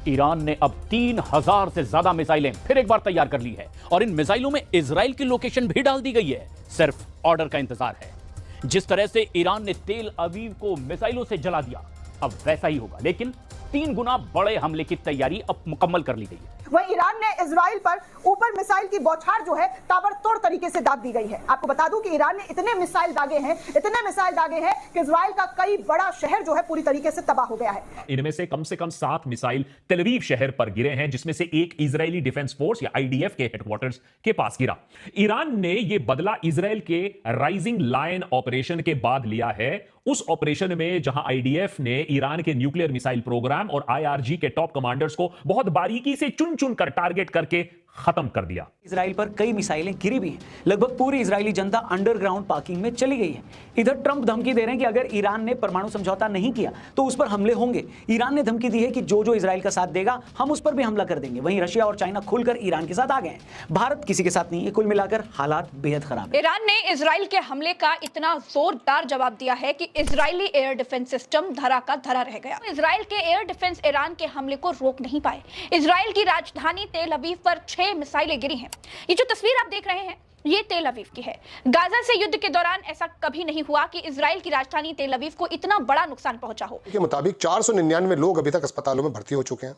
Iran ने अब 3000 से ज्यादा मिसाइलें फिर एक बार तैयार कर ली है और इन मिसाइलों में इजराइल की लोकेशन भी डाल दी गई है। सिर्फ ऑर्डर का इंतजार है। जिस तरह से ईरान ने तेल अवीव को मिसाइलों से जला दिया, अब वैसा ही होगा, लेकिन 3 गुना बड़े हमले की तैयारी अब मुकम्मल कर ली गई है। वहीं ईरान ने इजराइल पर ऊपर मिसाइल की बौछार जो है ताबड़तोड़ तरीके से दाग दी गई है। आपको बता दूं कि ईरान ने इतने मिसाइल दागे हैं कि इजराइल का कई बड़ा शहर जो है पूरी तरीके से तबाह हो गया है। इनमें से कम 7 मिसाइल तेल अवीव शहर पर गिरे हैं, जिसमें से एक इजरायली डिफेंस फोर्स या आईडीएफ के हेडक्वार्टर्स के पास गिरा। ईरान ने यह बदला इजरायल के राइजिंग लायन ऑपरेशन के बाद लिया है। उस ऑपरेशन में जहां आईडीएफ ने ईरान के न्यूक्लियर मिसाइल प्रोग्राम और आईआरजी के टॉप कमांडर्स को बहुत बारीकी से चुन चुन कर टारगेट करके खत्म कर दिया। इजराइल पर कई मिसाइलें गिरी भी हैं। लगभग पूरी इजरायली जनता अंडरग्राउंड पार्किंग में चली गई है। इधर ट्रंप धमकी दे रहे हैं कि अगर ईरान ने परमाणु समझौता नहीं किया तो उस पर हमले होंगे। ईरान ने धमकी दी है कि जो इजराइल का साथ देगा हम उस पर भी हमला कर देंगे। वहीं रशिया और चाइना खुलकर ईरान के साथ आ गए हैं। भारत किसी के साथ नहीं है। कुल मिलाकर हालात बेहद खराब है। ईरान ने इजराइल के हमले का इतना जोरदार जवाब दिया है कि इजरायली एयर डिफेंस सिस्टम धरा का धरा रह गया। इजराइल के एयर डिफेंस ईरान के हमले को रोक नहीं पाए। इजराइल की राजधानी तेल अवीव पर 6 मिसाइलें गिरी हैं। ये जो तस्वीर आप देख रहे हैं, ये तेल अवीव की है। गाजा से युद्ध के दौरान ऐसा कभी नहीं हुआ कि इजराइल की राजधानी तेल अवीव को इतना बड़ा नुकसान पहुंचा हो। के मुताबिक 499 लोग अभी तक अस्पतालों में भर्ती हो चुके हैं।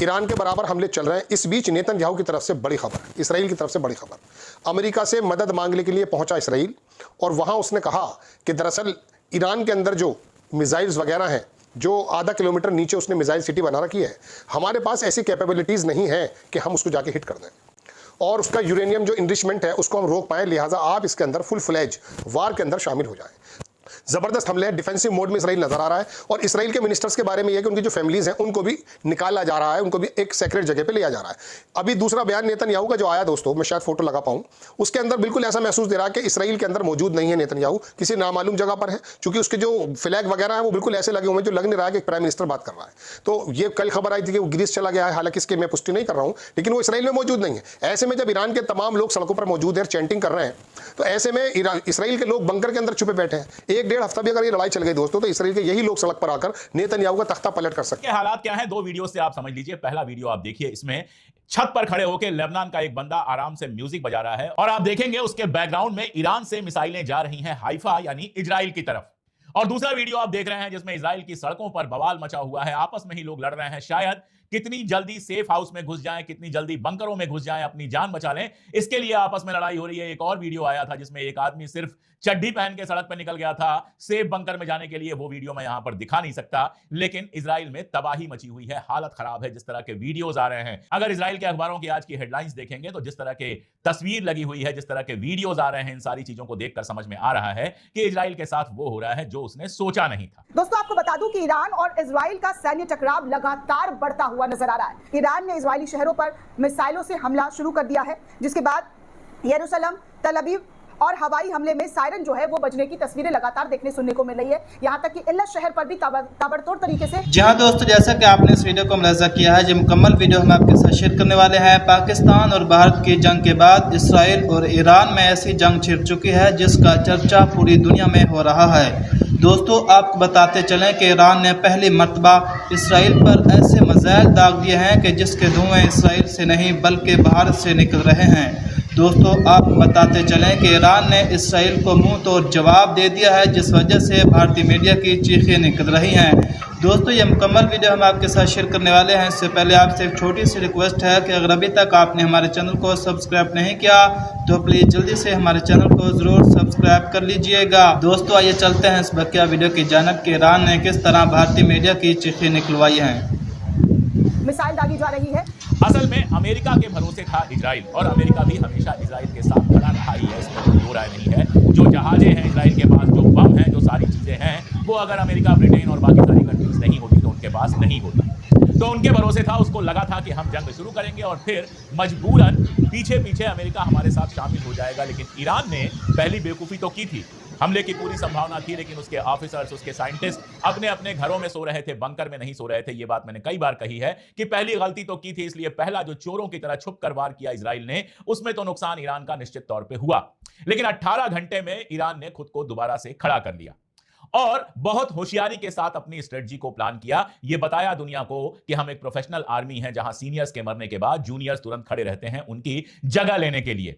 ईरान के बराबर हमले चल रहे हैं। इस बीच नेतन्याहू की तरफ से बड़ी खबर, इसराइल की तरफ से बड़ी खबर, अमेरिका से मदद मांगने के लिए पहुंचा इसराइल और वहां उसने कहा कि दरअसल ईरान के अंदर जो मिसाइल्स वगैरह हैं, जो आधा किलोमीटर नीचे उसने मिसाइल सिटी बना रखी है, हमारे पास ऐसी कैपेबिलिटीज नहीं है कि हम उसको जाके हिट कर दें और उसका यूरेनियम जो इनरिचमेंट है उसको हम रोक पाएं। लिहाजा आप इसके अंदर फुल फ्लैज वार के अंदर शामिल हो जाएं। जबरदस्त हमले हैं। डिफेंसिव मोड में इसराइल नजर आ रहा है और इसराइल के मिनिस्टर्स के बारे में यह कि उनकी जो फैमिलीज हैं उनको भी निकाला जा रहा है, उनको भी एक सेक्रेट जगह पे लिया जा रहा है। अभी दूसरा बयान नेतन्याहू का जो आया दोस्तों, मैं शायद फोटो लगा पाऊं, उसके अंदर बिल्कुल ऐसा महसूस दे रहा है कि इसराइल के अंदर मौजूद नहीं है नेतन्याहू, किसी नामालूम जगह पर है। चूंकि उसके जो फ्लैग वगैरह है वो बिल्कुल ऐसे लगे हुए हैं जो लग नहीं रहा है कि प्राइम मिनिस्टर बात कर रहा है। तो ये कल खबर आई थी कि वो ग्रीस चला गया है, हालांकि इसके मैं पुष्टि नहीं कर रहा हूं, लेकिन वो इसराइल में मौजूद नहीं है। ऐसे में जब ईरान के तमाम लोग सड़कों पर मौजूद है, चैंटिंग कर रहे हैं, तो ऐसे में इसराइल के लोग बंकर के अंदर छुपे बैठे हैं। 1-1.5 हफ्ता भी अगर ये लड़ाई चल गई दोस्तों, तो इसराइल के यही लोग सड़क पर आकर नेतन्याहू का तख्ता पलट कर सकते हैं। हालात क्या हैं, 2 वीडियो से आप समझ लीजिए। पहला वीडियो आप देखिए, इसमें छत पर खड़े होकर लेबनान का एक बंदा आराम से म्यूजिक बजा रहा है और आप देखेंगे उसके बैकग्राउंड में ईरान से मिसाइलें जा रही हैं हाइफा यानी इजराइल की तरफ। और दूसरा वीडियो आप देख रहे हैं जिसमें इजराइल की सड़कों पर बवाल मचा हुआ है। आपस में ही लोग लड़ रहे हैं, शायद कितनी जल्दी सेफ हाउस में घुस जाएं, कितनी जल्दी बंकरों में घुस जाएं, अपनी जान बचा लें, इसके लिए आपस में लड़ाई हो रही है। एक और वीडियो आया था जिसमें एक आदमी सिर्फ चड्डी पहन के सड़क पर निकल गया था सेफ बंकर में जाने के लिए। वो वीडियो मैं यहां पर दिखा नहीं सकता, लेकिन इजराइल में तबाही मची हुई है, हालत खराब है। जिस तरह के वीडियोस आ रहे हैं, अगर इजराइल के अखबारों की आज की हेडलाइंस देखेंगे तो जिस तरह के तस्वीर लगी हुई है, जिस तरह के वीडियोस आ रहे हैं, इन सारी चीजों को देखकर समझ में आ रहा है कि इजराइल के साथ वो हो रहा है जो उसने सोचा नहीं था। दोस्तों आपको बता दूं कि ईरान और इजराइल का सैन्य टकराव लगातार बढ़ता हुआ नजर आ रहा है। ईरान ने इजरायली शहरों पर मिसाइलों से हमला शुरू कर दिया है, जिसके बाद यरूशलेम, तेल अवीव और हवाई हमले में सायरन जो है वो बजने की तस्वीरें लगातार देखने सुनने को मिल रही है। यहाँ तक कि इल्लत शहर पर भी ताबड़तोड़ तरीके से। जी हाँ दोस्तों, जैसा कि आपने इस वीडियो को मुलाजा किया है, जो मुकम्मल वीडियो हम आपके साथ शेयर करने वाले हैं। पाकिस्तान और भारत की जंग के बाद इसराइल और ईरान में ऐसी जंग छिड़ चुकी है जिसका चर्चा पूरी दुनिया में हो रहा है। दोस्तों आपको बताते चलें कि ईरान ने पहली मर्तबा इसराइल पर ऐसे मिसाइल दाग दिए हैं कि जिसके धुएं इसराइल से नहीं बल्कि भारत से निकल रहे हैं। दोस्तों आप बताते चलें कि ईरान ने इसराइल को मुंह तोड़ जवाब दे दिया है, जिस वजह से भारतीय मीडिया की चीखें निकल रही हैं। दोस्तों ये मुकम्मल वीडियो हम आपके साथ शेयर करने वाले हैं। इससे पहले आपसे एक छोटी सी रिक्वेस्ट है कि अगर अभी तक आपने हमारे चैनल को सब्सक्राइब नहीं किया तो प्लीज़ जल्दी से हमारे चैनल को ज़रूर सब्सक्राइब कर लीजिएगा। दोस्तों आइए चलते हैं इस बकिया वीडियो की जानब कि ईरान ने किस तरह भारतीय मीडिया की चीखें निकलवाई हैं। मिसाइल दागी जा रही है। असल में अमेरिका के भरोसे था इजराइल और अमेरिका भी हमेशा इजराइल के साथ खड़ा रहा ही है, इसमें कोई दो राय नहीं है। जो जहाजें हैं इजराइल के पास, जो बम हैं, जो सारी चीजें हैं, वो अगर अमेरिका, ब्रिटेन और बाकी सारी कंट्रीज नहीं होती तो उनके पास नहीं होता। तो उनके भरोसे था, उसको लगा था कि हम जंग शुरू करेंगे और फिर मजबूरन पीछे पीछे अमेरिका हमारे साथ शामिल हो जाएगा। लेकिन ईरान ने पहली बेवकूफ़ी तो की थी। हमले की पूरी संभावना थी, लेकिन उसके ऑफिसर्स, उसके साइंटिस्ट अपने अपने घरों में सो रहे थे, बंकर में नहीं सो रहे थे। ये बात मैंने कई बार कही है कि पहली गलती तो की थी, इसलिए पहला जो चोरों की तरह छुप कर वार किया इजराइल ने, उसमें तो नुकसान ईरान का निश्चित तौर पे हुआ। लेकिन 18 घंटे में ईरान ने खुद को दोबारा से खड़ा कर लिया और बहुत होशियारी के साथ अपनी स्ट्रेटजी को प्लान किया। यह बताया दुनिया को कि हम एक प्रोफेशनल आर्मी हैं, जहां सीनियर्स के मरने के बाद जूनियर्स तुरंत खड़े रहते हैं उनकी जगह लेने के लिए।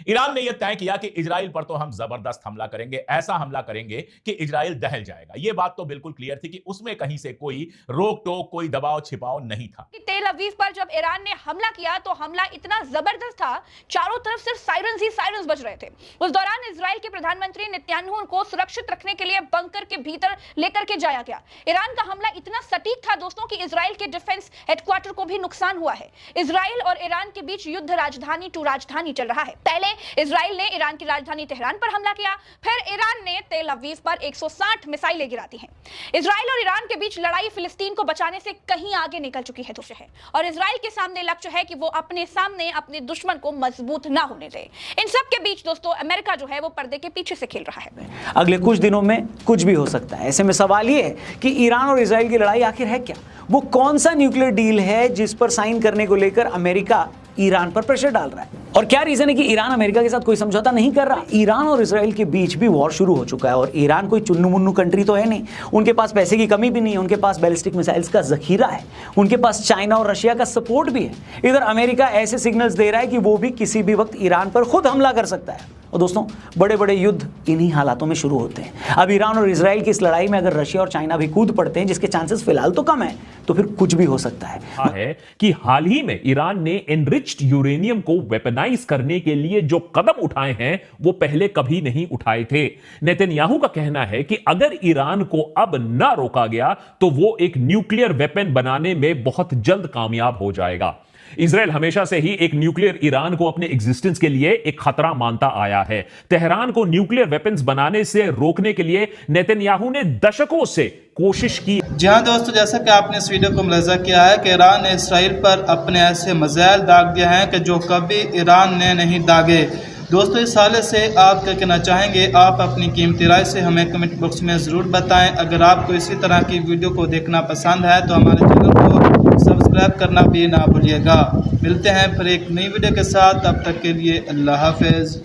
ईरान ने यह तय किया कि इजराइल पर तो हम जबरदस्त हमला करेंगे, ऐसा हमला करेंगे कि इजराइल दहल जाएगा। यह बात तो बिल्कुल क्लियर थी कि उसमें कहीं से कोई रोक टोक, कोई दबाव छिपाव नहीं था। तेल अवीव पर जब ईरान ने हमला किया तो हमला इतना जबरदस्त था, चारों तरफ सिर्फ सायरन्स ही सायरन्स बज रहे थे। उस दौरान इजराइल के प्रधानमंत्री नेतन्याहू को सुरक्षित रखने के लिए बंकर के भीतर लेकर के जाया गया। ईरान का हमला इतना सटीक था दोस्तों कि इजराइल के डिफेंस हेडक्वार्टर को भी नुकसान हुआ है। इजराइल और ईरान के बीच युद्ध राजधानी टू राजधानी चल रहा है। पहले इजराइल ने ईरान की राजधानी तेहरान पर हमला किया, फिर ईरान ने तेल अवीव पर 160 मिसाइलें गिराती हैं। इजराइल और ईरान के बीच लड़ाई फिलिस्तीन को बचाने से कहीं आगे निकल चुकी है दोस्तों, और इजराइल के सामने लक्ष्य है कि वो अपने सामने अपने दुश्मन को मजबूत ना होने दे। इन सब के बीच दोस्तों अमेरिका जो है वो पर्दे के पीछे से खेल रहा है। अगले कुछ दिनों में कुछ भी हो सकता है। ऐसे में सवाल ये है कि ईरान और इजराइल की लड़ाई आखिर है क्या? वो कौन सा न्यूक्लियर डील है जिस पर साइन करने को लेकर अमेरिका ईरान पर प्रेशर डाल रहा है? और क्या रीजन है कि ईरान अमेरिका के साथ कोई समझौता नहीं कर रहा? ईरान और इजराइल के बीच भी वॉर शुरू हो चुका है और ईरान कोई चुन्नू मुन्नू कंट्री तो है नहीं। उनके पास पैसे की कमी भी नहीं है, उनके पास बैलिस्टिक मिसाइल्स का जखीरा है, उनके पास चाइना और रशिया का सपोर्ट भी है। इधर अमेरिका ऐसे सिग्नल्स दे रहा है कि वो भी किसी भी वक्त ईरान पर खुद हमला कर सकता है। और दोस्तों बड़े बड़े युद्ध इन्हीं हालातों में शुरू होते हैं। अब ईरान और इजराइल की इस लड़ाई में अगर रशिया और चाइना भी कूद पड़ते हैं, जिसके चांसेस फिलहाल तो कम है, तो फिर कुछ भी हो सकता है कि हाल ही में ईरान ने एनरिच्ड यूरेनियम को वेपनाइज करने के लिए जो कदम उठाए हैं वो पहले कभी नहीं उठाए थे। नेतन्याहू का कहना है कि अगर ईरान को अब ना रोका गया तो वो एक न्यूक्लियर वेपन बनाने में बहुत जल्द कामयाब हो जाएगा। इजराइल हमेशा से ही एक न्यूक्लियर ईरान को अपने एग्जिस्टेंस के लिए एक खतरा मानता आया है। तेहरान को न्यूक्लियर वेपन्स बनाने से रोकने के लिए नेतन्याहू ने दशकों से कोशिश की। जी हाँ दोस्तों, जैसा कि आपने इस वीडियो को मुलाहिजा किया है कि ईरान ने इसराइल पर अपने ऐसे मिसाइल दाग दिए हैं कि जो कभी ईरान ने नहीं दागे। दोस्तों इस हवाले से आप क्या कहना चाहेंगे? आप अपनी कीमती राय से हमें कमेंट बॉक्स में ज़रूर बताएं। अगर आपको इसी तरह की वीडियो को देखना पसंद है तो हमारे चैनल को सब्सक्राइब करना भी ना भूलिएगा। मिलते हैं फिर एक नई वीडियो के साथ, तब तक के लिए अल्लाह हाफिज़।